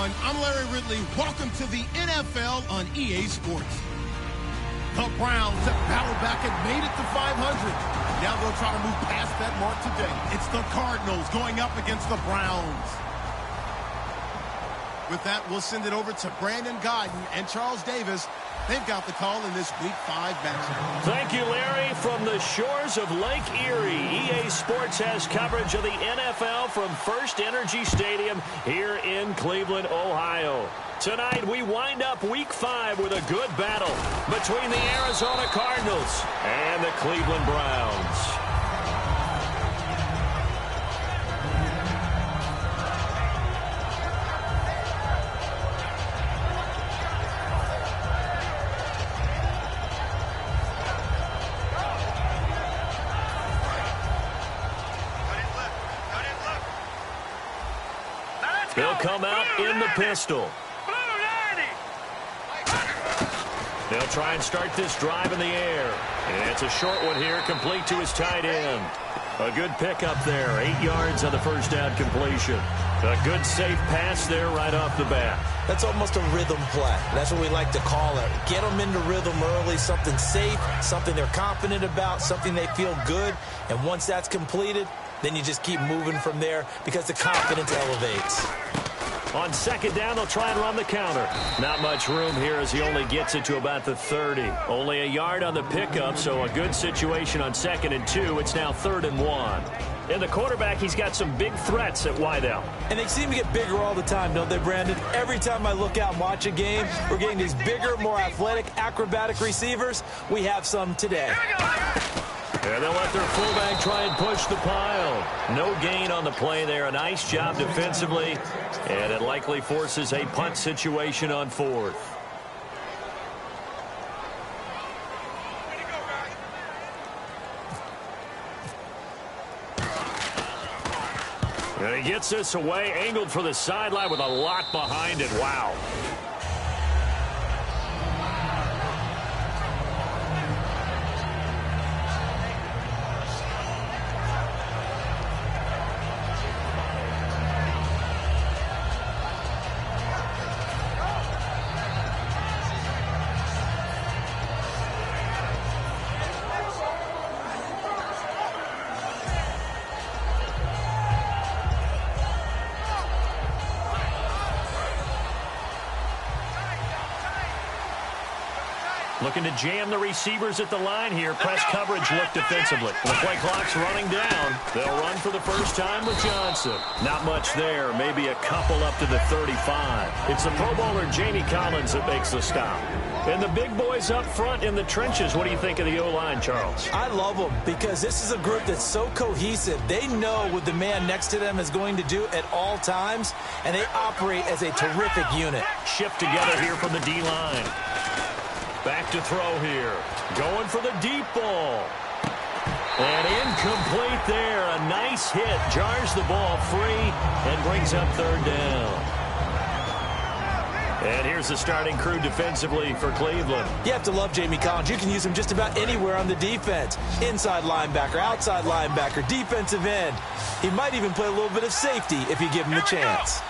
everyone. I'm Larry Ridley. Welcome to the NFL on EA Sports. The Browns have battled back and made it to 500. Now they'll try to move past that mark today. It's the Cardinals going up against the Browns. With that, we'll send it over to Brandon Godden and Charles Davis. They've got the call in this Week 5 matchup. Thank you, Larry. From the shores of Lake Erie, EA Sports has coverage of the NFL from First Energy Stadium here in Cleveland, Ohio. Tonight, we wind up Week 5 with a good battle between the Arizona Cardinals and the Cleveland Browns. He'll come out in the pistol. They'll try and start this drive in the air. And it's a short one here, complete to his tight end. A good pickup there, 8 yards on the first down completion. A good safe pass there right off the bat. That's almost a rhythm play. That's what we like to call it. Get them into rhythm early, something safe, something they're confident about, something they feel good. And once that's completed, then you just keep moving from there because the confidence elevates. On second down, they'll try and run the counter. Not much room here as he only gets it to about the 30. Only a yard on the pickup, so a good situation on 2nd and 2. It's now 3rd and 1. And the quarterback, he's got some big threats at wideout. And they seem to get bigger all the time, don't they, Brandon? Every time I look out and watch a game, we're getting these bigger, more athletic, acrobatic receivers. We have some today. And they'll let their fullback try and push the pile. No gain on the play there. A nice job defensively. And it likely forces a punt situation on 4th. And he gets this away, angled for the sideline with a lot behind it. Wow. Looking to jam the receivers at the line here. Press coverage look defensively. The play clock's running down. They'll run for the first time with Johnson. Not much there. Maybe a couple up to the 35. It's the Pro Bowler Jamie Collins that makes the stop. And the big boys up front in the trenches. What do you think of the O-line, Charles? I love them because this is a group that's so cohesive. They know what the man next to them is going to do at all times, and they operate as a terrific unit. Shift together here from the D-line. Back to throw here. Going for the deep ball. And incomplete there. A nice hit. Jars the ball free and brings up 3rd down. And here's the starting crew defensively for Cleveland. You have to love Jamie Collins. You can use him just about anywhere on the defense. Inside linebacker, outside linebacker, defensive end. He might even play a little bit of safety if you give him the chance.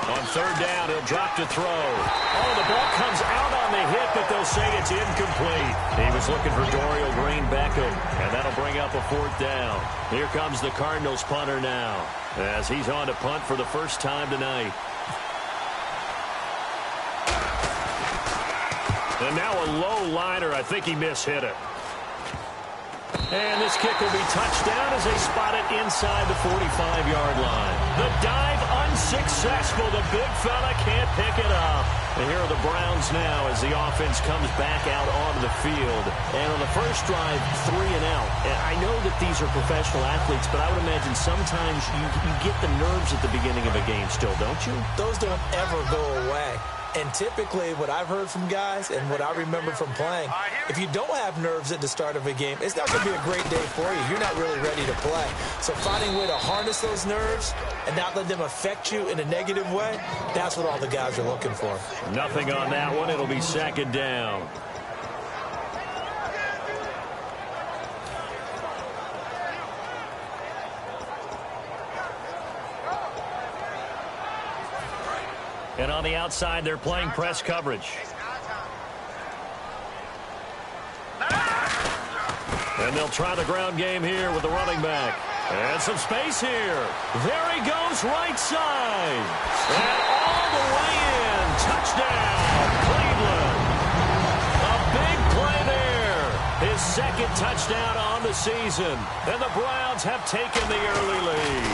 On 3rd down, he'll drop to throw. Oh, the ball comes out on the hit, but they'll say it's incomplete. He was looking for Dorial Green-Beckham, and that'll bring up a 4th down. Here comes the Cardinals punter now, as he's on to punt for the first time tonight. And now a low liner. I think he mishit it. And this kick will be touched down as they spot it inside the 45-yard line. The dive unsuccessful. The big fella can't pick it up. And here are the Browns now as the offense comes back out onto the field. And on the first drive, 3 and out. And I know that these are professional athletes, but I would imagine sometimes you get the nerves at the beginning of a game still, don't you? Those don't ever go away. And typically what I've heard from guys and what I remember from playing, if you don't have nerves at the start of a game, it's not going to be a great day for you. You're not really ready to play. So finding a way to harness those nerves and not let them affect you in a negative way, that's what all the guys are looking for. Nothing on that one. It'll be 2nd down. And on the outside, they're playing press coverage. And they'll try the ground game here with the running back. And some space here. There he goes, right side. And all the way in. Touchdown, Cleveland. A big play there. His second touchdown on the season. And the Browns have taken the early lead.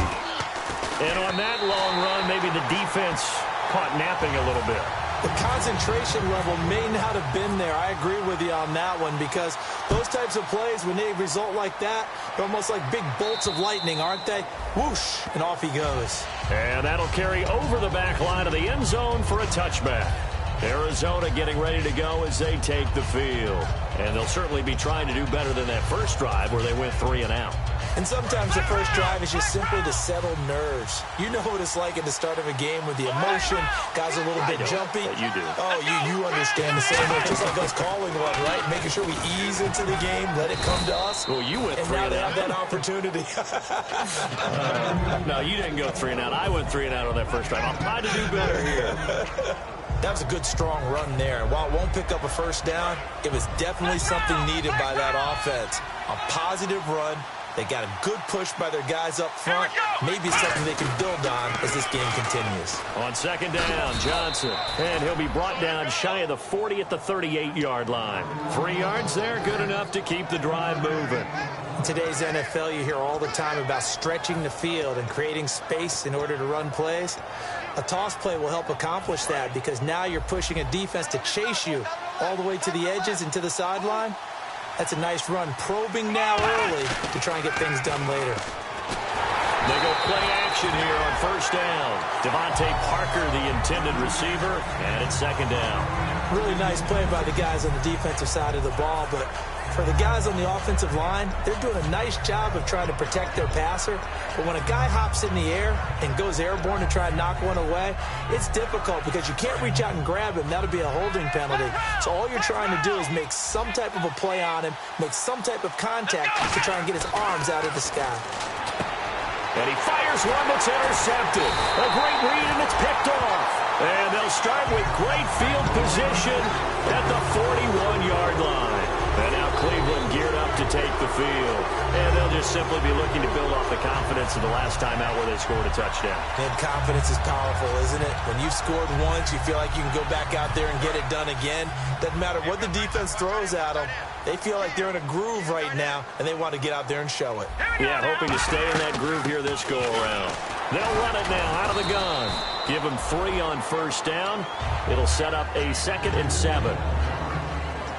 And on that long run, maybe the defense caught napping a little bit. The concentration level may not have been there. I agree with you on that one, because those types of plays, when they result like that, they're almost like big bolts of lightning, aren't they? Whoosh, and off he goes. And that'll carry over the back line of the end zone for a touchback. Arizona getting ready to go as they take the field. And they'll certainly be trying to do better than that first drive where they went 3 and out. And sometimes the first drive is just simply to settle nerves. You know what it's like at the start of a game with the emotion. Guys are a little bit jumpy. You do. Oh, you understand the same way. Just like us calling one, right? Making sure we ease into the game, let it come to us. Well, you went 3 and out. And now they have that opportunity. No, you didn't go 3 and out. I went 3 and out on that first drive. I'll try to do better here. That was a good, strong run there. And while it won't pick up a first down, it was definitely something needed by that offense. A positive run. They got a good push by their guys up front. Maybe something they can build on as this game continues. On second down, Johnson. And he'll be brought down shy of the 40 at the 38-yard line. 3 yards there, good enough to keep the drive moving. In today's NFL, you hear all the time about stretching the field and creating space in order to run plays. A toss play will help accomplish that, because now you're pushing a defense to chase you all the way to the edges and to the sideline. That's a nice run, probing now early to try and get things done later. They go play action here on first down. Devontae Parker, the intended receiver, and it's second down. Really nice play by the guys on the defensive side of the ball, but for the guys on the offensive line, they're doing a nice job of trying to protect their passer. But when a guy hops in the air and goes airborne to try and knock one away, it's difficult because you can't reach out and grab him. That'll be a holding penalty. So all you're trying to do is make some type of a play on him, make some type of contact to try and get his arms out of the sky. And he fires one that's intercepted. A great read, and it's picked off. And they'll start with great field position at the 41-yard line. And now Cleveland geared up to take the field. And they'll just simply be looking to build off the confidence of the last time out where they scored a touchdown. And confidence is powerful, isn't it? When you've scored once, you feel like you can go back out there and get it done again. Doesn't matter what the defense throws at them. They feel like they're in a groove right now, and they want to get out there and show it. Yeah, hoping to stay in that groove here this go-around. They'll run it now out of the gun. Give them 3 on first down. It'll set up a 2nd and 7.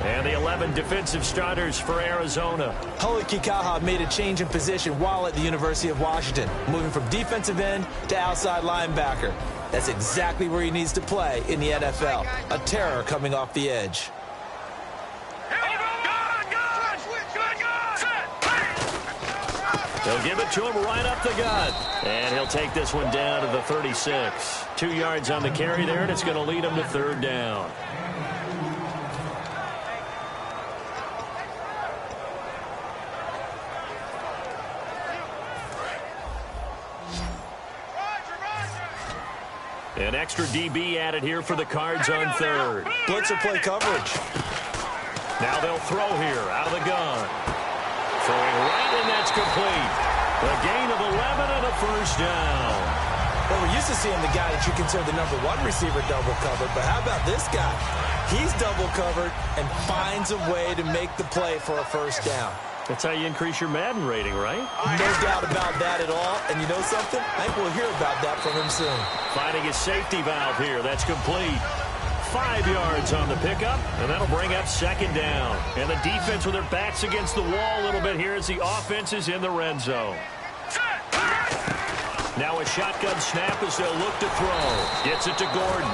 And the 11 defensive starters for Arizona. Huli Kikaha made a change in position while at the University of Washington, moving from defensive end to outside linebacker. That's exactly where he needs to play in the NFL. A terror coming off the edge. They'll give it to him right up the gut. And he'll take this one down to the 36. 2 yards on the carry there, and it's going to lead him to 3rd down. An extra DB added here for the Cards on 3rd. Blitzer play coverage. Now they'll throw here out of the gun. Throwing right, and that's complete. A gain of 11 and a first down. Well, we're used to seeing the guy that you consider the #1 receiver double covered, but how about this guy? He's double covered and finds a way to make the play for a first down. That's how you increase your Madden rating, right? No doubt about that at all. And you know something? I think we'll hear about that from him soon. Finding his safety valve here. That's complete. 5 yards on the pickup, and that'll bring up 2nd down. And the defense with their backs against the wall a little bit here as the offense is in the red zone. Now a shotgun snap as they'll look to throw. Gets it to Gordon.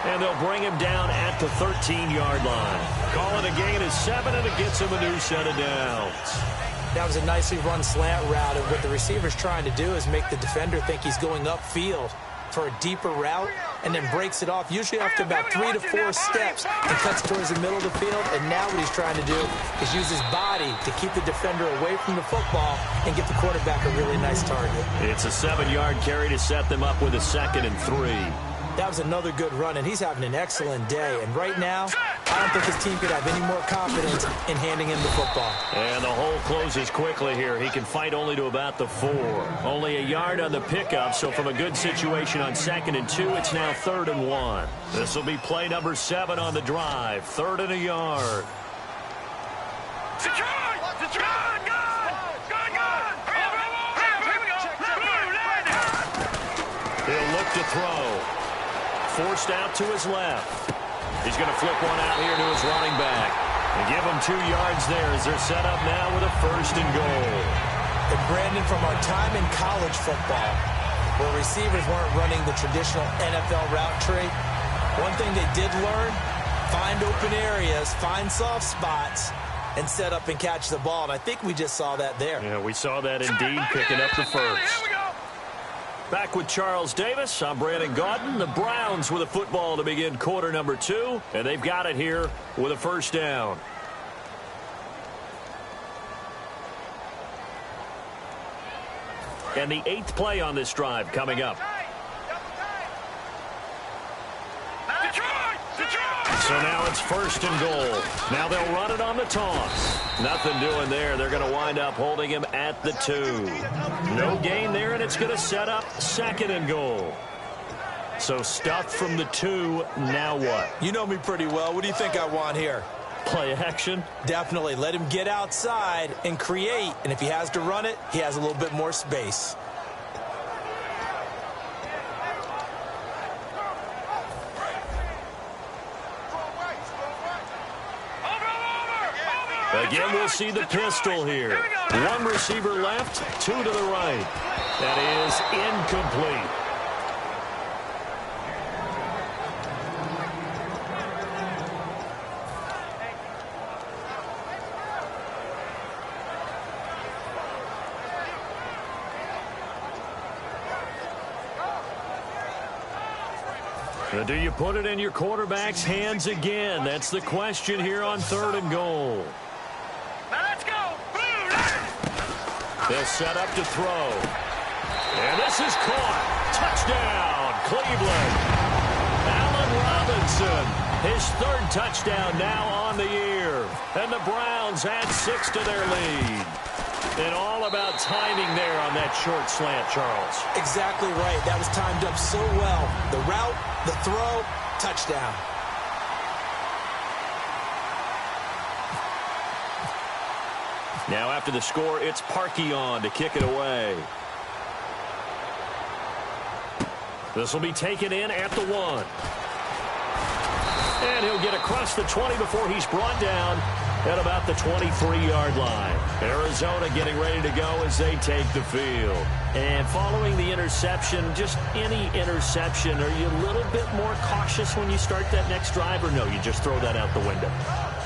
And they'll bring him down at the 13-yard line. Call it a gain of 7, and it gets him a new set of downs. That was a nicely run slant route, and what the receiver's trying to do is make the defender think he's going upfield for a deeper route, and then breaks it off, usually after about 3 to 4 steps, and cuts towards the middle of the field. And now what he's trying to do is use his body to keep the defender away from the football and give the quarterback a really nice target. It's a 7-yard carry to set them up with a 2nd and 3. That was another good run, and he's having an excellent day. And right now, I don't think his team could have any more confidence in handing him the football. And the hole closes quickly here. He can fight only to about the 4. Only a yard on the pickup, so from a good situation on 2nd and 2, it's now 3rd and 1. This will be play number 7 on the drive. 3rd and a yard. He'll look to throw. Forced out to his left. He's going to flip one out here to his running back. And give him 2 yards there as they're set up now with a 1st and goal. And Brandon, from our time in college football, where receivers weren't running the traditional NFL route tree, one thing they did learn, find open areas, find soft spots, and set up and catch the ball. And I think we just saw that there. Yeah, we saw that indeed, picking up the 1st. Back with Charles Davis, I'm Brandon Gaudin. The Browns with a football to begin quarter number 2, and they've got it here with a 1st down. And the 8th play on this drive coming up. So now it's 1st and goal. Now they'll run it on the toss. Nothing doing there. They're going to wind up holding him at the 2. No gain there, and it's going to set up 2nd and goal. So stuffed from the 2. Now what? You know me pretty well. What do you think I want here? Play action? Definitely. Let him get outside and create. And if he has to run it, he has a little bit more space. Again, we'll see the pistol here. 1 receiver left, 2 to the right. That is incomplete. Do you put it in your quarterback's hands again? That's the question here on 3rd and goal. Let's go. They'll set up to throw. And this is caught. Touchdown, Cleveland. Allen Robinson, his 3rd touchdown now on the year. And the Browns add 6 to their lead. And all about timing there on that short slant, Charles. Exactly right. That was timed up so well. The route, the throw, touchdown. Now after the score, it's Parkey on to kick it away. This will be taken in at the 1. And he'll get across the 20 before he's brought down at about the 23-yard line. Arizona getting ready to go as they take the field. And following the interception, just any interception, are you a little bit more cautious when you start that next drive, or no, you just throw that out the window?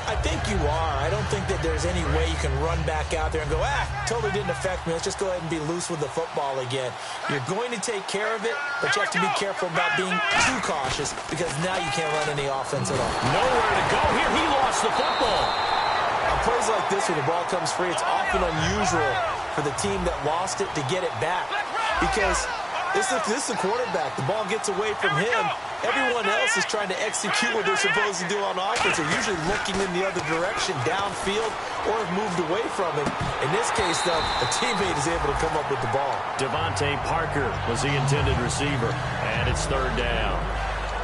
I think you are. I don't think that there's any way you can run back out there and go, totally didn't affect me. Let's just go ahead and be loose with the football again. You're going to take care of it, but you have to be careful about being too cautious because now you can't run any offense at all. Nowhere to go here. He lost the football. On plays like this where the ball comes free, it's often unusual for the team that lost it to get it back because this is the quarterback. The ball gets away from him. Everyone else is trying to execute what they're supposed to do on offense. They're usually looking in the other direction, downfield, or have moved away from it. In this case, though, a teammate is able to come up with the ball. Devontae Parker was the intended receiver, and it's 3rd down.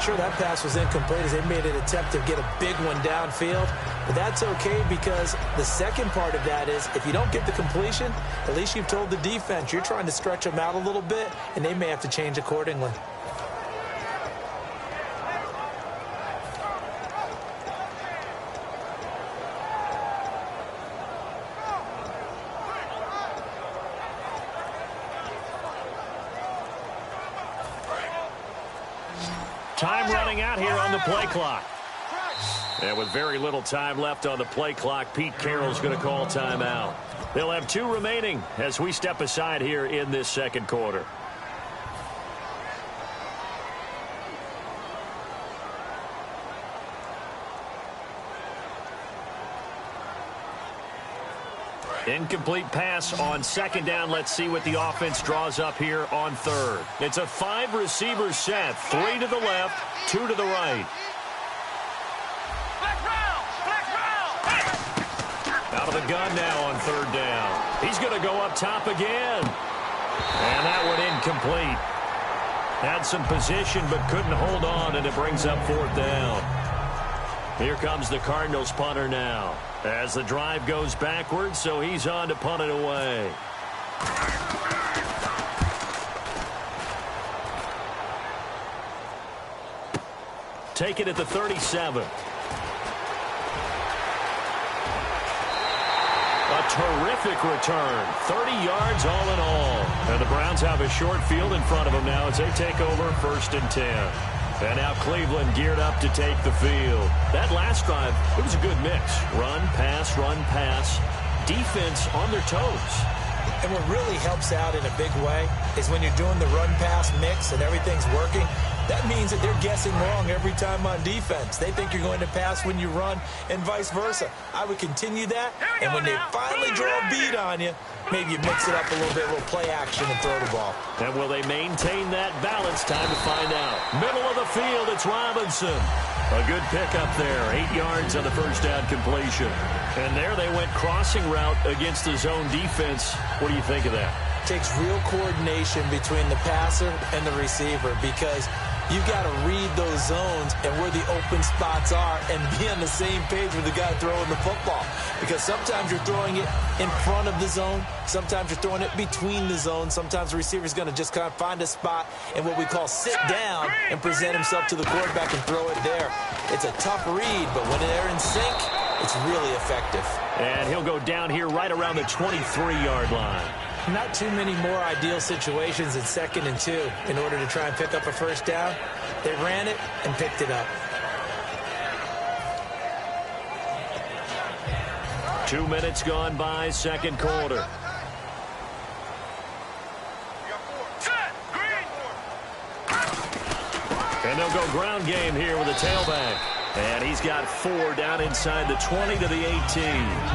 Sure, that pass was incomplete as they made an attempt to get a big one downfield. But that's okay because the second part of that is if you don't get the completion, at least you've told the defense you're trying to stretch them out a little bit, and they may have to change accordingly. Time running out here on the play clock. And with very little time left on the play clock, Pete Carroll's going to call timeout. They'll have 2 remaining as we step aside here in this 2nd quarter. Incomplete pass on second down. Let's see what the offense draws up here on third. It's a 5-receiver set. 3 to the left, 2 to the right. Out of the gun now on third down. He's going to go up top again. And that one incomplete. Had some position but couldn't hold on, and it brings up fourth down. Here comes the Cardinals punter now. As the drive goes backwards, so he's on to punt it away. Take it at the 37. A terrific return. 30 yards all in all. And the Browns have a short field in front of them now as they take over 1st and 10. And now Cleveland geared up to take the field. That last drive, it was a good mix. Run, pass, defense on their toes. And what really helps out in a big way is when you're doing the run-pass mix and everything's working, that means that they're guessing wrong every time on defense. They think you're going to pass when you run and vice versa. I would continue that, and when they finally draw a beat on you, maybe you mix it up a little bit, a little play action and throw the ball. And will they maintain that balance? Time to find out. Middle of the field, it's Robinson. A good pickup there. 8 yards on the first down completion. And there they went crossing route against the zone defense. What do you think of that? It takes real coordination between the passer and the receiver because you've got to read those zones and where the open spots are and be on the same page with the guy throwing the football. Because sometimes you're throwing it in front of the zone. Sometimes you're throwing it between the zones. Sometimes the receiver's going to just kind of find a spot and what we call sit down and present himself to the quarterback and throw it there. It's a tough read, but when they're in sync, it's really effective. And he'll go down here right around the 23-yard line. Not too many more ideal situations in 2nd and 2 in order to try and pick up a first down. They ran it and picked it up. 2 minutes gone by, second quarter. And they'll go ground game here with a tailback. And he's got 4 down inside the 20 to the 18.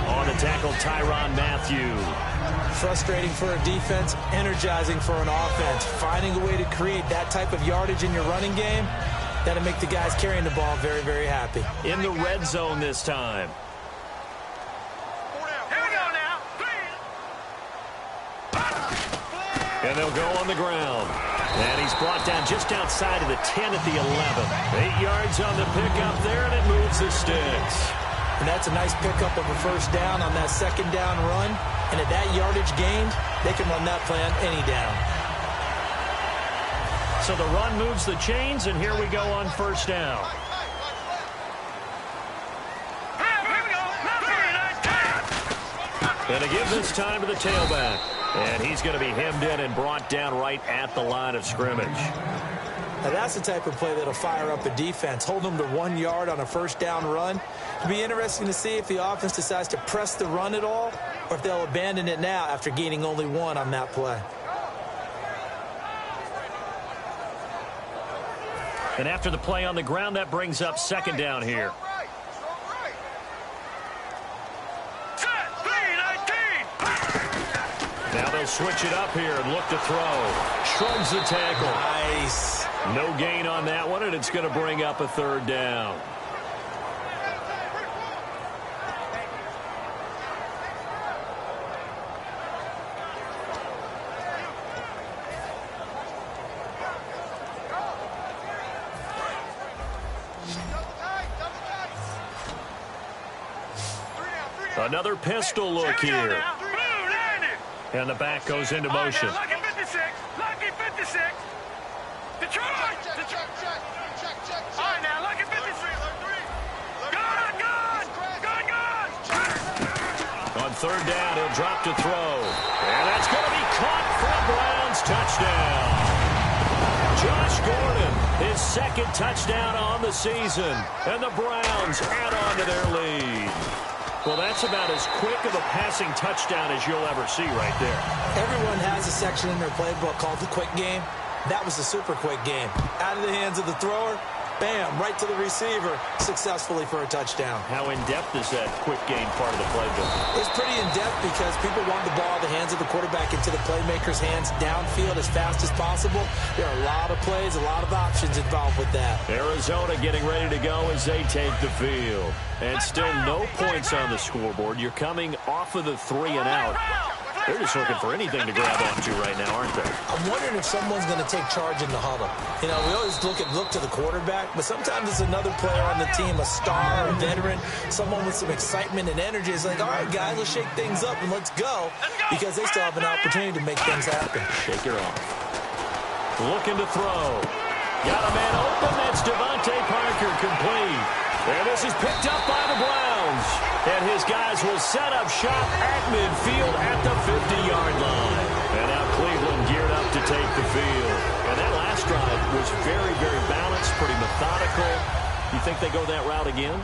On the tackle, Tyrann Mathieu. Frustrating for a defense, energizing for an offense. Finding a way to create that type of yardage in your running game, that'll make the guys carrying the ball very, very happy. In the red zone this time. Here we go now. And they'll go on the ground. And he's brought down just outside of the 10 at the 11. 8 yards on the pickup there, and it moves the sticks. And that's a nice pickup of a first down on that second down run. And at that yardage gained, they can run that play on any down. So the run moves the chains, and here we go on first down. And a give this time to the tailback. And he's going to be hemmed in and brought down right at the line of scrimmage. Now that's the type of play that'll fire up a defense. Hold them to 1 yard on a first down run. It'll be interesting to see if the offense decides to press the run at all or if they'll abandon it now after gaining only 1 on that play. And after the play on the ground, that brings up second down here. Now they'll switch it up here and look to throw. Shrugs the tackle. Nice. No gain on that one, and it's going to bring up a third down. Another pistol look here. And the back goes into motion. Lucky 56. Lucky 56. Detroit. All right, now, lucky 56. Gun. On third down, he'll drop to throw. And that's going to be caught for a Browns touchdown. Josh Gordon, his second touchdown on the season. And the Browns add on to their lead. Well, that's about as quick of a passing touchdown as you'll ever see right there. Everyone has a section in their playbook called the quick game. That was the super quick game. Out of the hands of the thrower, bam, right to the receiver, successfully for a touchdown. How in-depth is that quick game part of the playbook? It's pretty in-depth because people want the ball in the hands of the quarterback into the playmaker's hands downfield as fast as possible. There are a lot of plays, a lot of options involved with that. Arizona getting ready to go as they take the field. And still no points on the scoreboard. You're coming off of the 3 and out. They're just looking for anything to grab onto right now, aren't they? I'm wondering if someone's going to take charge in the huddle. You know, we always look to the quarterback, but sometimes it's another player on the team, a star, a veteran, someone with some excitement and energy. It's like, all right, guys, let's shake things up and let's go, because they still have an opportunity to make things happen. Shake her off. Looking to throw. Got a man open. That's Devontae Parker, complete. And this is picked up by the Browns. And his guys will set up shop at midfield at the 50-yard line. And now Cleveland geared up to take the field. And that last drive was very, very balanced, pretty methodical. You think they go that route again?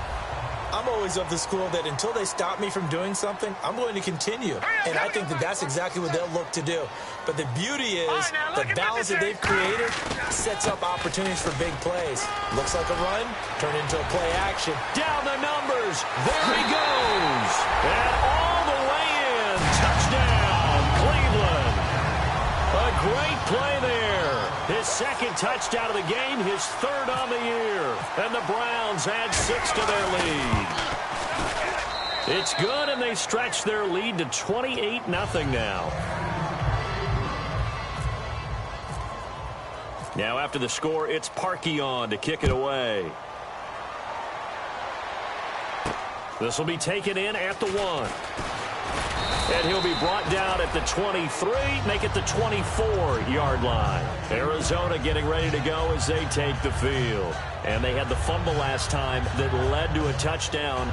I'm always of the school that until they stop me from doing something, I'm going to continue. And I think that that's exactly what they'll look to do. But the beauty is the balance that they've created sets up opportunities for big plays. Looks like a run, turn into a play action. Down the numbers. There he goes. And all the way in. Touchdown, Cleveland. A great play there. His second touchdown of the game, his third on the year. And the Browns add 6 to their lead. It's good, and they stretch their lead to 28-0 now. Now after the score, it's Parkey on to kick it away. This will be taken in at the 1. And he'll be brought down at the 23, make it the 24-yard line. Arizona getting ready to go as they take the field. And they had the fumble last time that led to a touchdown.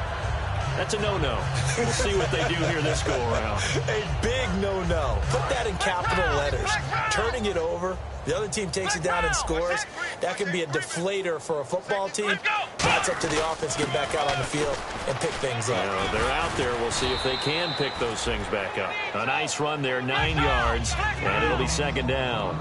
That's a no-no. We'll see what they do here this go-around. A big no-no. Put that in capital letters. Turning it over, the other team takes it down and scores. That can be a deflator for a football team. That's up to the offense to get back out on the field and pick things up. Well, they're out there. We'll see if they can pick those things back up. A nice run there, 9 yards, and it'll be second down.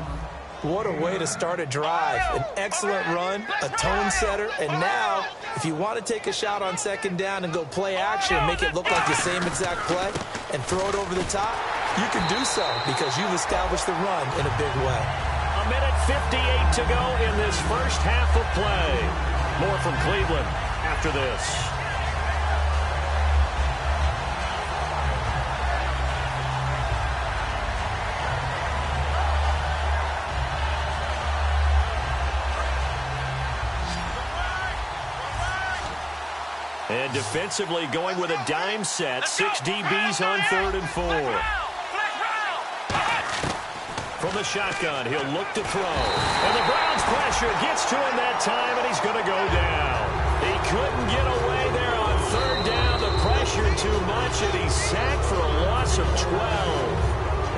What a way to start a drive. An excellent run, a tone setter, and now if you want to take a shot on second down and go play action and make it look like the same exact play and throw it over the top, you can do so because you've established the run in a big way. A minute 58 to go in this first half of play. More from Cleveland after this. And defensively going with a dime set. 6 DBs on 3rd and 4. From the shotgun, he'll look to throw. And the Browns pressure gets to him that time, and he's going to go down. He couldn't get away there on 3rd down. The pressure too much, and he's sacked for a loss of 12.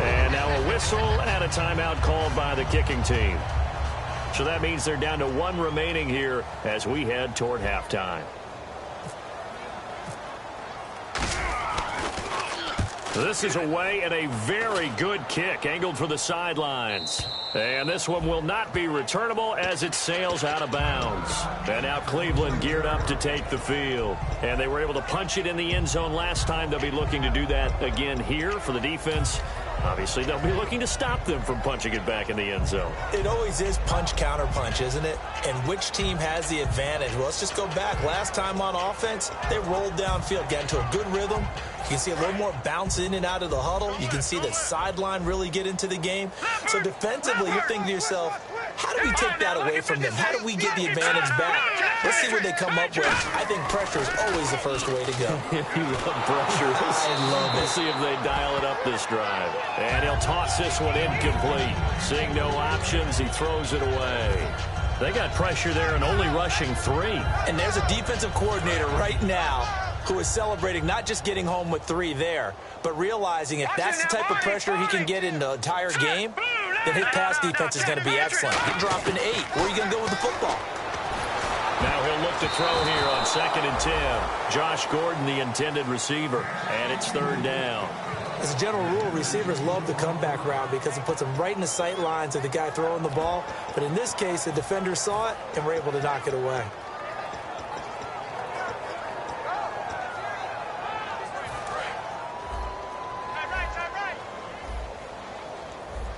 And now a whistle and a timeout called by the kicking team. So that means they're down to 1 remaining here as we head toward halftime. This is away and a very good kick angled for the sidelines. And this one will not be returnable as it sails out of bounds. And now Cleveland geared up to take the field. And they were able to punch it in the end zone last time. They'll be looking to do that again here for the defense. Obviously, they'll be looking to stop them from punching it back in the end zone. It always is punch, counter punch, isn't it? And which team has the advantage? Well, let's just go back. Last time on offense, they rolled downfield, got into a good rhythm. You can see a little more bounce in and out of the huddle. You can see the sideline really get into the game. So defensively, you're thinking to yourself, how do we take that away from them? How do we get the advantage back? Let's see what they come up with. I think pressure is always the first way to go. You love pressure. I love it. We'll see if they dial it up this drive. And he'll toss this one incomplete. Seeing no options, he throws it away. They got pressure there and only rushing 3. And there's a defensive coordinator right now who is celebrating not just getting home with 3 there, but realizing if that's the type of pressure he can get in the entire game, then his pass defense is going to be excellent. He dropped an 8. Where are you going to go with the football? Now he'll look to throw here on 2nd and 10. Josh Gordon, the intended receiver, and it's 3rd down. As a general rule, receivers love the comeback route because it puts them right in the sight lines of the guy throwing the ball. But in this case, the defender saw it and were able to knock it away.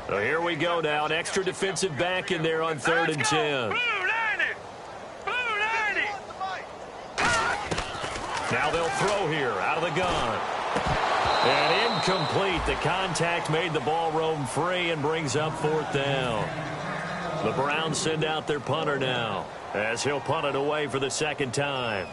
So here we go now. An extra defensive back in there on 3rd and 10. Now they'll throw here out of the gun. And incomplete. The contact made the ball roam free and brings up 4th down. The Browns send out their punter now as he'll punt it away for the 2nd time.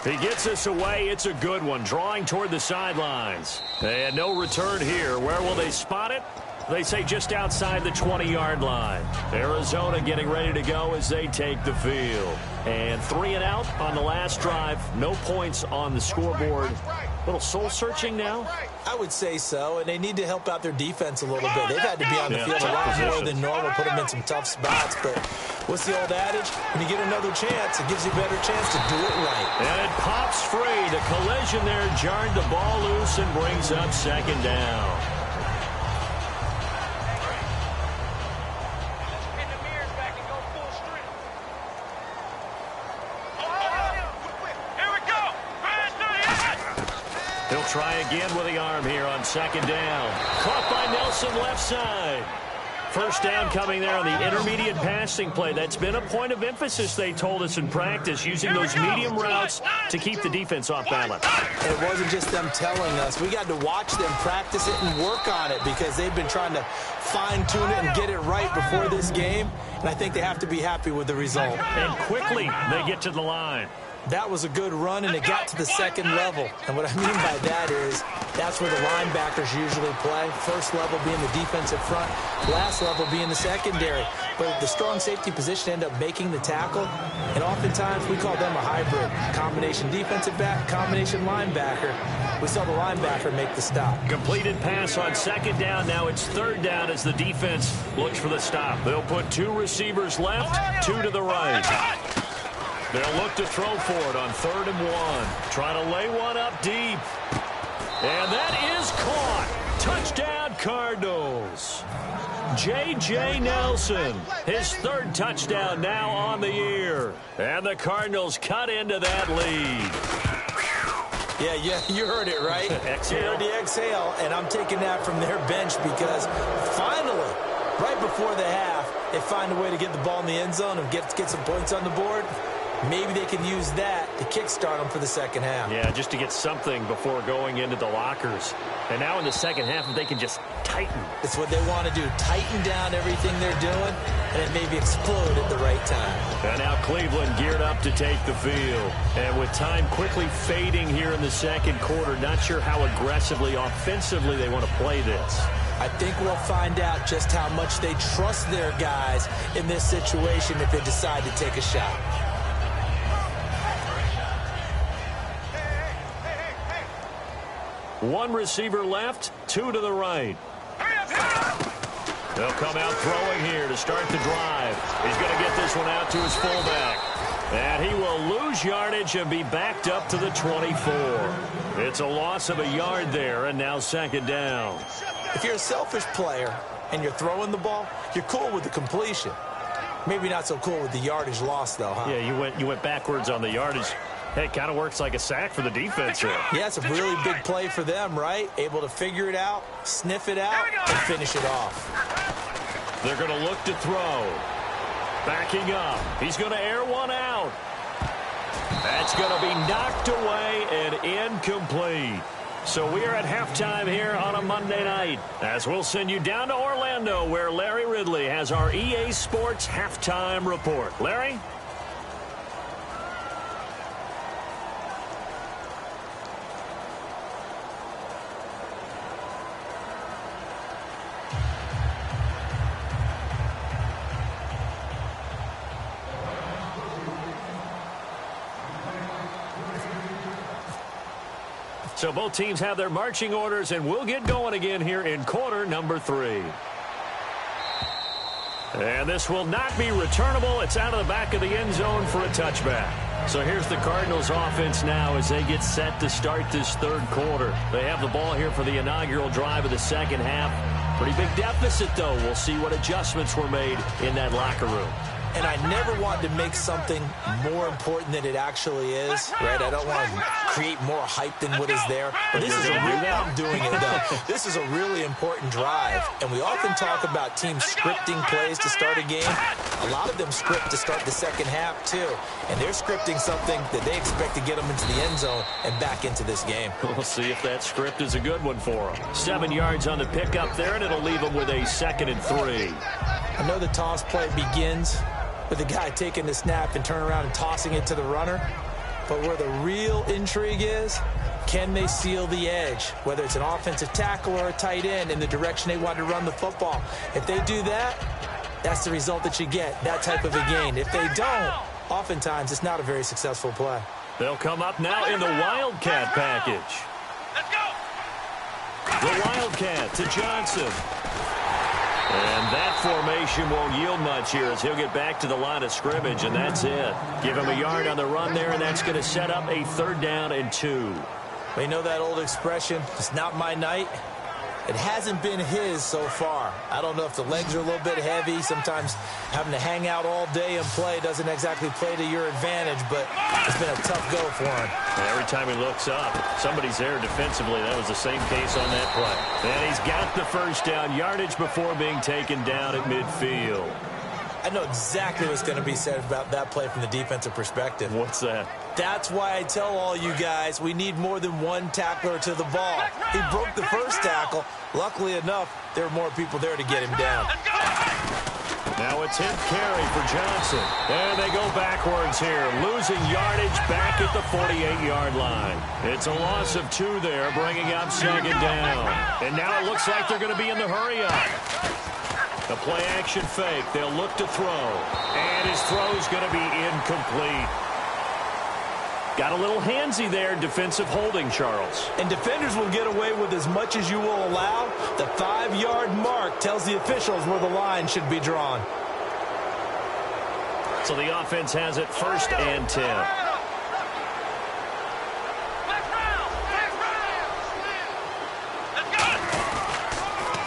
He gets us away. It's a good one. Drawing toward the sidelines. And no return here. Where will they spot it? They say just outside the 20-yard line. Arizona getting ready to go as they take the field. And 3 and out on the last drive. No points on the scoreboard. Little soul-searching now? I would say so, and they need to help out their defense a little bit. They've had to be on the field a lot more than normal, put them in some tough spots. But what's the old adage? When you get another chance, it gives you a better chance to do it right. And it pops free. The collision there jarred the ball loose and brings up 2nd down. He'll try again with the arm here on 2nd down. Caught by Nelson left side. 1st down coming there on the intermediate passing play. That's been a point of emphasis, they told us in practice, using those medium routes to keep the defense off balance. And it wasn't just them telling us. We got to watch them practice it and work on it because they've been trying to fine-tune it and get it right before this game. And I think they have to be happy with the result. And quickly they get to the line. That was a good run, and it got to the 2nd level. And what I mean by that is that's where the linebackers usually play. 1st level being the defensive front, last level being the secondary. But the strong safety position ended up making the tackle, and oftentimes we call them a hybrid. Combination defensive back, combination linebacker. We saw the linebacker make the stop. Completed pass on 2nd down. Now it's 3rd down as the defense looks for the stop. They'll put 2 receivers left, 2 to the right. They'll look to throw for it on 3rd and 1. Trying to lay one up deep. And that is caught. Touchdown, Cardinals. J.J. Nelson, his 3rd touchdown now on the year. And the Cardinals cut into that lead. Yeah, you heard it, right? Exhale. You heard the exhale, and I'm taking that from their bench because finally, right before the half, they find a way to get the ball in the end zone and get some points on the board. Maybe they can use that to kickstart them for the 2nd half. Yeah, just to get something before going into the lockers. And now in the 2nd half, if they can just tighten. It's what they want to do. Tighten down everything they're doing, and then maybe explode at the right time. And now Cleveland geared up to take the field. And with time quickly fading here in the 2nd quarter, not sure how aggressively, offensively they want to play this. I think we'll find out just how much they trust their guys in this situation if they decide to take a shot. One receiver left, 2 to the right. They'll come out throwing here to start the drive. He's going to get this one out to his fullback. And he will lose yardage and be backed up to the 24. It's a loss of a yard there, and now 2nd down. If you're a selfish player and you're throwing the ball, you're cool with the completion. Maybe not so cool with the yardage loss, though, huh? Yeah, you went backwards on the yardage. Hey, it kind of works like a sack for the defense here. Yeah, it's a really big play for them, right? Able to figure it out, sniff it out, and finish it off. They're going to look to throw. Backing up. He's going to air one out. That's going to be knocked away and incomplete. So we are at halftime here on a Monday night, as we'll send you down to Orlando, where Larry Ridley has our EA Sports halftime report. Larry? So both teams have their marching orders, and we'll get going again here in quarter number 3. And this will not be returnable. It's out of the back of the end zone for a touchback. So here's the Cardinals offense now as they get set to start this third quarter. They have the ball here for the inaugural drive of the second half. Pretty big deficit, though. We'll see what adjustments were made in that locker room. And I never want to make something more important than it actually is, right? I don't want to create more hype than what is there. But this is a really, I'm doing it though. This is a really important drive. And we often talk about teams scripting plays to start a game. A lot of them script to start the second half too. And they're scripting something that they expect to get them into the end zone and back into this game. We'll see if that script is a good one for them. 7 yards on the pickup there, and it'll leave them with a 2nd and 3. I know the toss play begins with the guy taking the snap and turning around and tossing it to the runner. But where the real intrigue is, can they seal the edge, whether it's an offensive tackle or a tight end in the direction they want to run the football? If they do that, that's the result that you get, that type of a gain. If they don't, oftentimes it's not a very successful play. They'll come up now in the Wildcat package. Let's go. The Wildcat to Johnson. And that formation won't yield much here as he'll get back to the line of scrimmage, and that's it. Give him a yard on the run there, and that's going to set up a 3rd down and 2. We know that old expression, it's not my night. It hasn't been his so far. I don't know if the legs are a little bit heavy. Sometimes having to hang out all day and play doesn't exactly play to your advantage, but it's been a tough go for him. Every time he looks up, somebody's there defensively. That was the same case on that play. And he's got the 1st down yardage before being taken down at midfield. I know exactly what's going to be said about that play from the defensive perspective. What's that? That's why I tell all you guys we need more than one tackler to the ball. He broke the 1st tackle. Luckily enough, there were more people there to get him down. Now a 10th carry for Johnson. And they go backwards here, losing yardage back at the 48-yard line. It's a loss of 2 there, bringing up 2nd down. And now it looks like they're going to be in the hurry-up. The play-action fake. They'll look to throw. And his throw's going to be incomplete. Got a little handsy there, defensive holding, Charles. And defenders will get away with as much as you will allow. The 5-yard mark tells the officials where the line should be drawn. So the offense has it 1st and 10.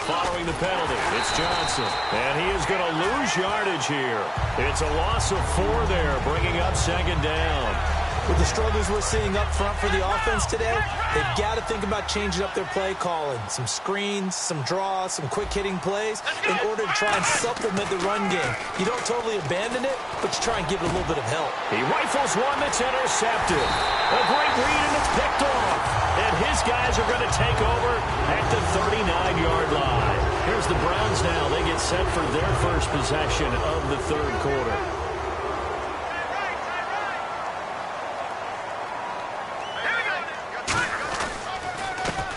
Following the penalty, it's Johnson. And he is going to lose yardage here. It's a loss of 4 there, bringing up 2nd down. With the struggles we're seeing up front for the offense today, they've got to think about changing up their play calling. Some screens, some draws, some quick-hitting plays in order to try and supplement the run game. You don't totally abandon it, but you try and give it a little bit of help. He rifles one that's intercepted. A great read, and it's picked off. And his guys are going to take over at the 39-yard line. Here's the Browns now. They get set for their first possession of the third quarter.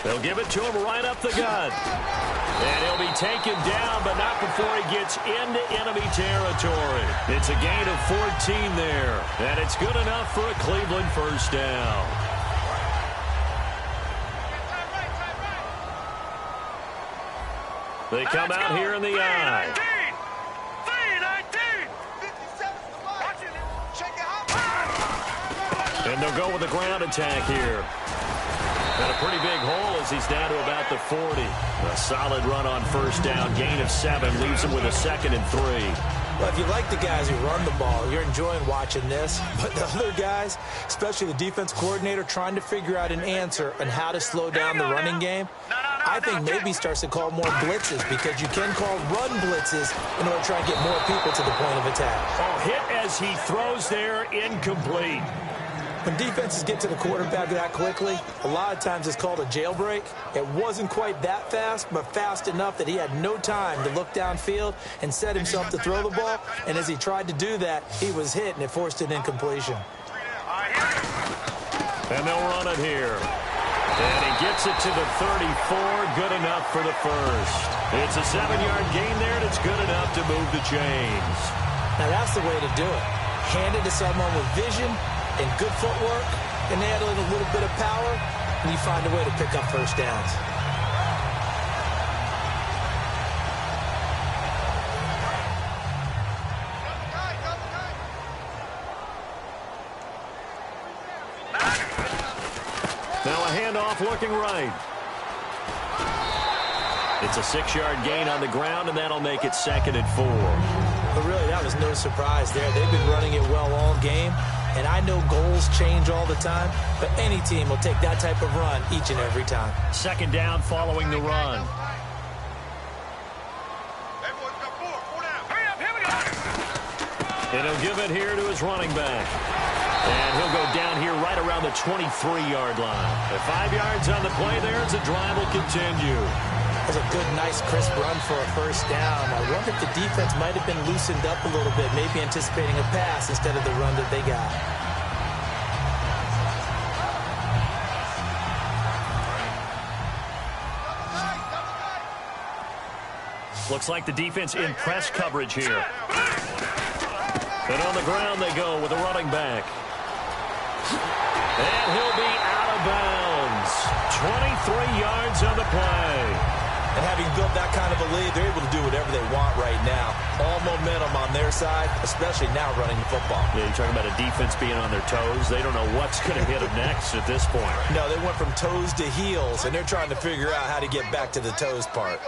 They'll give it to him right up the gut. And he'll be taken down, but not before he gets into enemy territory. It's a gain of 14 there. And it's good enough for a Cleveland 1st down. They come out here in the eye. And they'll go with a ground attack here. Got a pretty big hole as he's down to about the 40. A solid run on 1st down. Gain of 7 leaves him with a 2nd and 3. Well, if you like the guys who run the ball, you're enjoying watching this. But the other guys, especially the defense coordinator, trying to figure out an answer on how to slow down the running game, I think maybe starts to call more blitzes, because you can call run blitzes in order to try and get more people to the point of attack. Oh, hit as he throws there, incomplete. When defenses get to the quarterback that quickly, a lot of times it's called a jailbreak. It wasn't quite that fast, but fast enough that he had no time to look downfield and set himself to throw the ball. And as he tried to do that, he was hit, and it forced an incompletion. And they'll run it here. And he gets it to the 34, good enough for the 1st. It's a 7-yard gain there, and it's good enough to move the chains. Now that's the way to do it. Hand it to someone with vision and good footwork, and add a little bit of power, and you find a way to pick up 1st downs. handoff looking right. It's a 6-yard gain on the ground, and that'll make it 2nd and 4. But really, that was no surprise there. They've been running it well all game, and I know goals change all the time, but any team will take that type of run each and every time. 2nd down following the run. And he'll give it here to his running back. And he'll go down here right around the 23-yard line. At 5 yards on the play there as the drive will continue. That was a good, nice, crisp run for a first down. I wonder if the defense might have been loosened up a little bit, maybe anticipating a pass instead of the run that they got. Looks like the defense in press coverage here. And on the ground they go with a running back. And he'll be out of bounds. 23 yards on the play. And having built that kind of a lead, they're able to do whatever they want right now. All momentum on their side, especially now running the football. Yeah, you're talking about a defense being on their toes. They don't know what's going to hit them next at this point. No, they went from toes to heels, and they're trying to figure out how to get back to the toes part.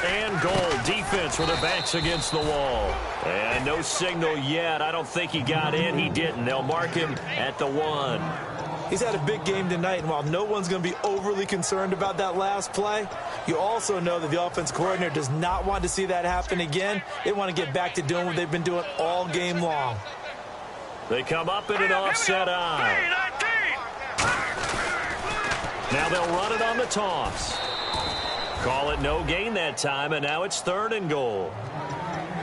And goal. Defense with their backs against the wall. And no signal yet. I don't think he got in. He didn't. They'll mark him at the 1. He's had a big game tonight, and while no one's going to be overly concerned about that last play, you also know that the offense coordinator does not want to see that happen again. They want to get back to doing what they've been doing all game long. They come up in an offset eye. Now they'll run it on the toss. Call it no gain that time, and now it's 3rd and goal.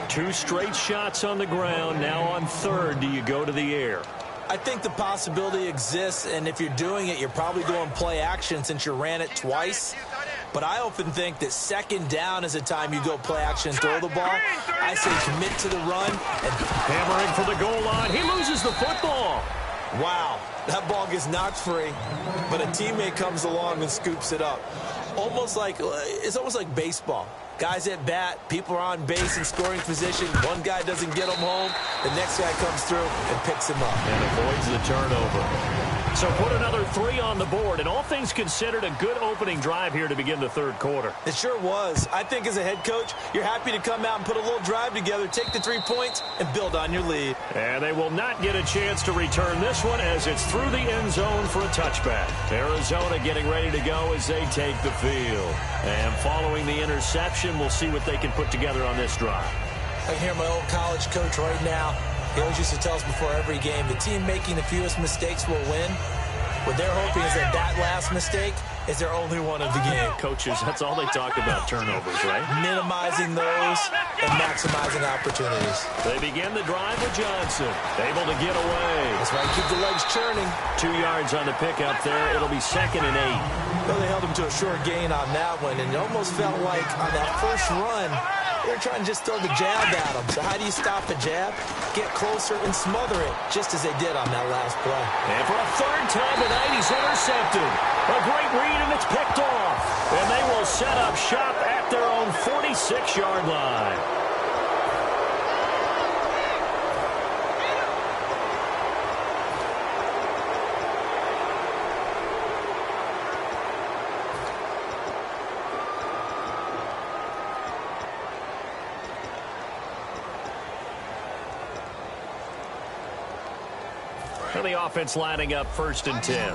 2 straight shots on the ground. Now on 3rd, do you go to the air? I think the possibility exists, and if you're doing it, you're probably going play action since you ran it twice. But I often think that 2nd down is a time you go play action and throw the ball. I say commit to the run. And hammering for the goal line. He loses the football. Wow, that ball gets knocked free, but a teammate comes along and scoops it up. It's almost like baseball. Guys at bat, people are on base in scoring position. One guy doesn't get them home. The next guy comes through and picks him up. And avoids the turnover. So put another 3 on the board, and all things considered, a good opening drive here to begin the 3rd quarter. It sure was. I think as a head coach, you're happy to come out and put a little drive together, take the 3 points, and build on your lead. And they will not get a chance to return this one as it's through the end zone for a touchback. Arizona getting ready to go as they take the field. And following the interception, we'll see what they can put together on this drive. I hear my old college coach right now. He always used to tell us before every game, the team making the fewest mistakes will win. What they're hoping is that last mistake is their only one of the game. Coaches, that's all they talk about, turnovers, right? Minimizing those and maximizing opportunities. They begin the drive with Johnson. Able to get away. That's right, keep the legs churning. 2 yards on the pickup there. It'll be 2nd and 8. Well, they held him to a short gain on that one, and it almost felt like on that first run, they were trying to just throw the jab at him. So how do you stop a jab? Get closer and smother it, just as they did on that last play. And for a 3rd time tonight, he's intercepted. A great read, and it's picked off. And they will set up shop at their own 46-yard line. And the offense lining up 1st and 10.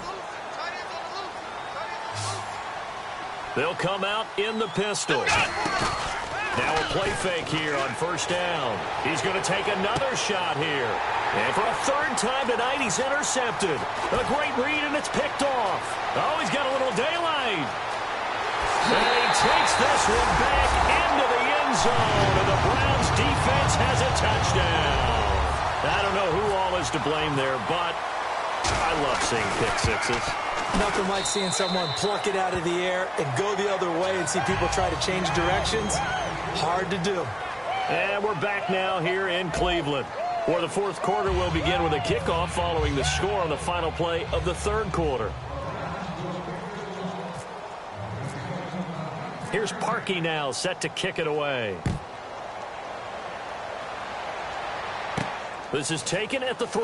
They'll come out in the pistol. Now a play fake here on 1st down. He's going to take another shot here. And for a 3rd time tonight, he's intercepted. A great read, and it's picked off. Oh, he's got a little daylight. And he takes this one back into the end zone. And the Browns defense has a touchdown. I don't know who all is to blame there, but I love seeing pick sixes. Nothing like seeing someone pluck it out of the air and go the other way and see people try to change directions. Hard to do. And we're back now here in Cleveland, where the 4th quarter will begin with a kickoff following the score on the final play of the 3rd quarter. Here's Parkey now, set to kick it away. This is taken at the 3.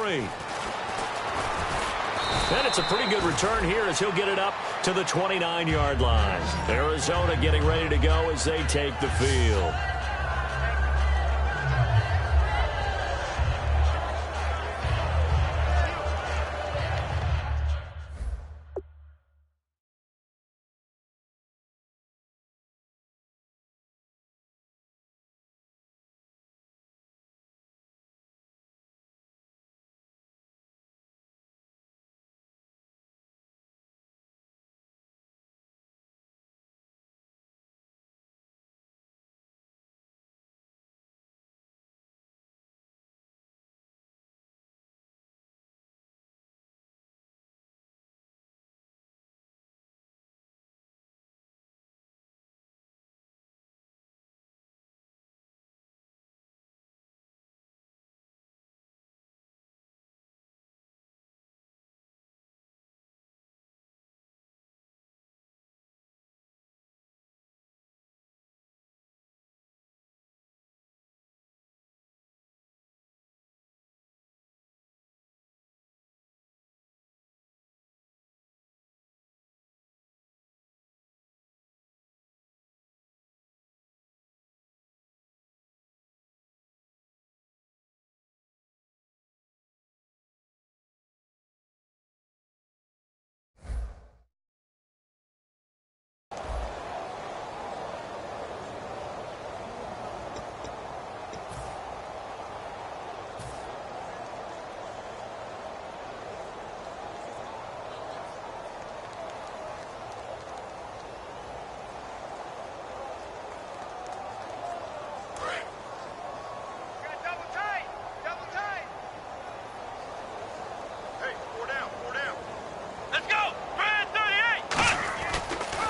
And it's a pretty good return here as he'll get it up to the 29-yard line. Arizona getting ready to go as they take the field.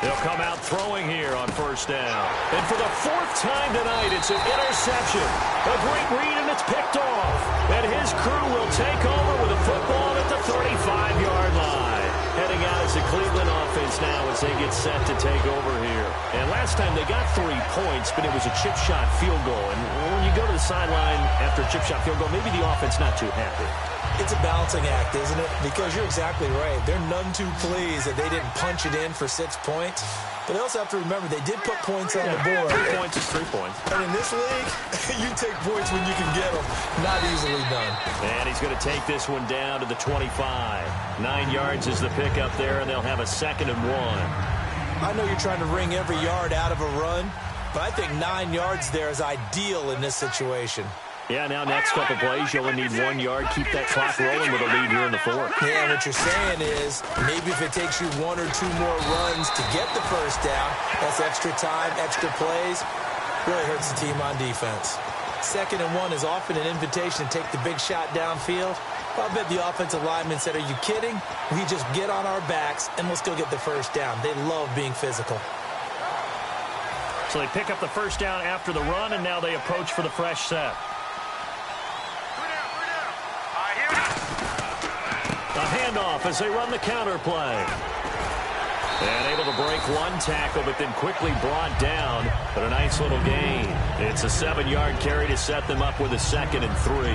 They'll come out throwing here on first down. And for the 4th time tonight, it's an interception. A great read, and it's picked off. And his crew will take over with a football at the 35-yard line. Heading out as the Cleveland offense now as they get set to take over here. And last time they got 3 points, but it was a chip shot field goal. And when you go to the sideline after a chip shot field goal, maybe the offense not too happy. It's a balancing act, isn't it? Because you're exactly right. They're none too pleased that they didn't punch it in for 6 points. But they also have to remember they did put points on the board. 3 points is 3 points. And in this league, you take points when you can get them. Not easily done. And he's going to take this one down to the 25. 9 yards is the pickup there, and they'll have a 2nd and 1. I know you're trying to wring every yard out of a run, but I think 9 yards there is ideal in this situation. Yeah, now next couple plays, you'll need 1 yard. Keep that clock rolling with a lead here in the 4th. Yeah, what you're saying is maybe if it takes you 1 or 2 more runs to get the first down, that's extra time, extra plays, really hurts the team on defense. 2nd and 1 is often an invitation to take the big shot downfield. I bet the offensive lineman said, are you kidding? We just get on our backs and let's go get the first down. They love being physical. So they pick up the first down after the run, and now they approach for the fresh set. A handoff as they run the counter play. And able to break 1 tackle, but then quickly brought down. But a nice little gain. It's a 7-yard carry to set them up with a 2nd and 3.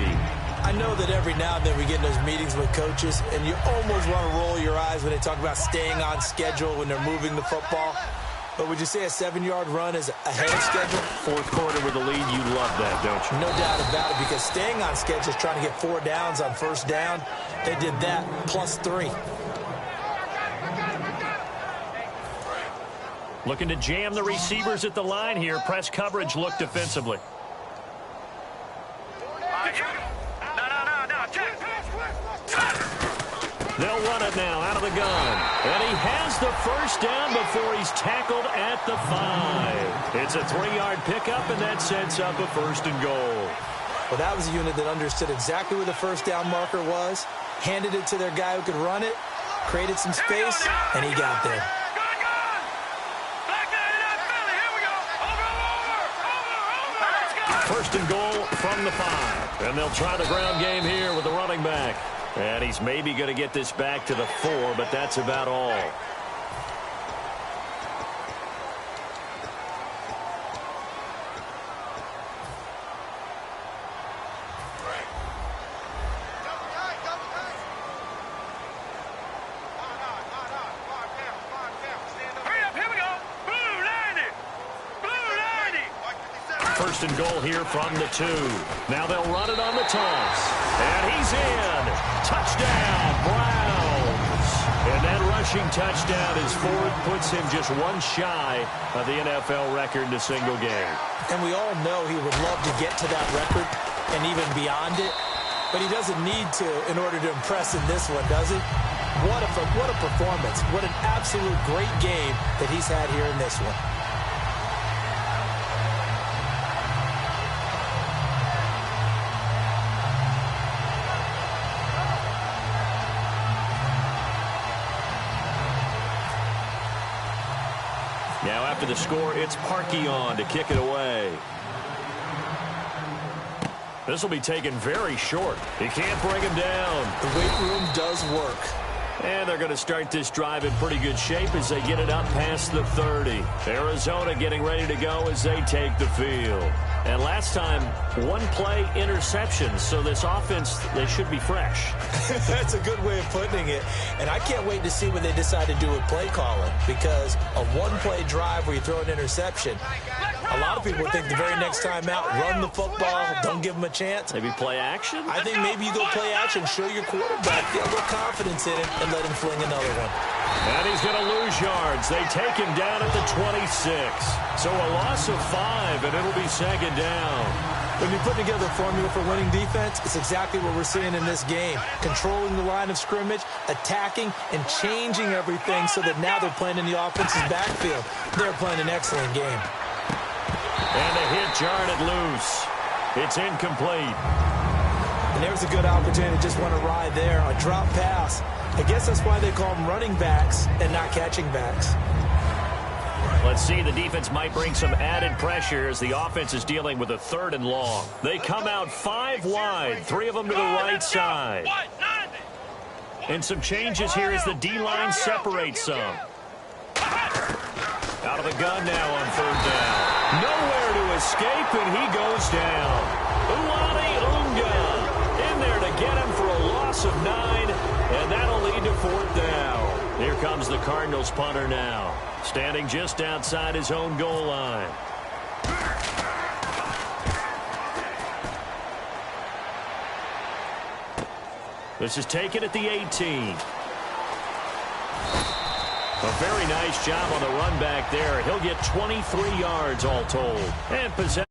I know that every now and then we get in those meetings with coaches, and you almost want to roll your eyes when they talk about staying on schedule when they're moving the football. But would you say a 7-yard run is ahead of schedule? 4th quarter with a lead, you love that, don't you? No doubt about it, because staying on schedule is trying to get 4 downs on first down. They did that, plus 3. Looking to jam the receivers at the line here. Press coverage look defensively. They'll run it now out of the gun. And he has the first down before he's tackled at the 5. It's a 3-yard pickup, and that sets up a 1st and goal. Well, that was a unit that understood exactly where the first down marker was, handed it to their guy who could run it, created some space, and he got there. First and goal from the 5. And they'll try the ground game here with the running back. And he's maybe going to get this back to the 4, but that's about all. First and goal here from the 2. Now they'll run it on the toss. And he's in. Touchdown, Browns. And that rushing touchdown is Ford puts him just one shy of the NFL record in a single game. And we all know he would love to get to that record and even beyond it. But he doesn't need to in order to impress in this one, does he? What a performance. What an absolute great game that he's had here in this one. Now after the score, it's Parkey on to kick it away. This will be taken very short. He can't bring him down. The weight room does work. And they're going to start this drive in pretty good shape as they get it up past the 30. Arizona getting ready to go as they take the field. And last time, one-play interceptions, so this offense, they should be fresh. That's a good way of putting it. And I can't wait to see what they decide to do with play calling, because a one-play drive where you throw an interception, a lot of people think the very next time out, run the football, don't give them a chance. Maybe play action? I think maybe you go play action, show your quarterback, get a little confidence in him, and let him fling another one. And he's going to lose yards. They take him down at the 26. So a loss of 5, and it'll be second down. When you put together a formula for winning defense, it's exactly what we're seeing in this game. Controlling the line of scrimmage, attacking, and changing everything so that now they're playing in the offense's backfield. They're playing an excellent game. And a hit jarred it loose. It's incomplete. And there's a good opportunity to just want to ride there. A drop pass. I guess that's why they call them running backs and not catching backs. Let's see, the defense might bring some added pressure as the offense is dealing with a 3rd and long. They come out 5 wide, 3 of them to the right side. And some changes here as the D-line separates some. Out of the gun now on 3rd down. Nowhere to escape, and he goes down. Uhatentoo-damn in there to get him for a loss of 9, and that'll lead to 4th down. Here comes the Cardinals punter now, standing just outside his own goal line. This is taken at the 18. A very nice job on the run back there. He'll get 23 yards all told. And possession.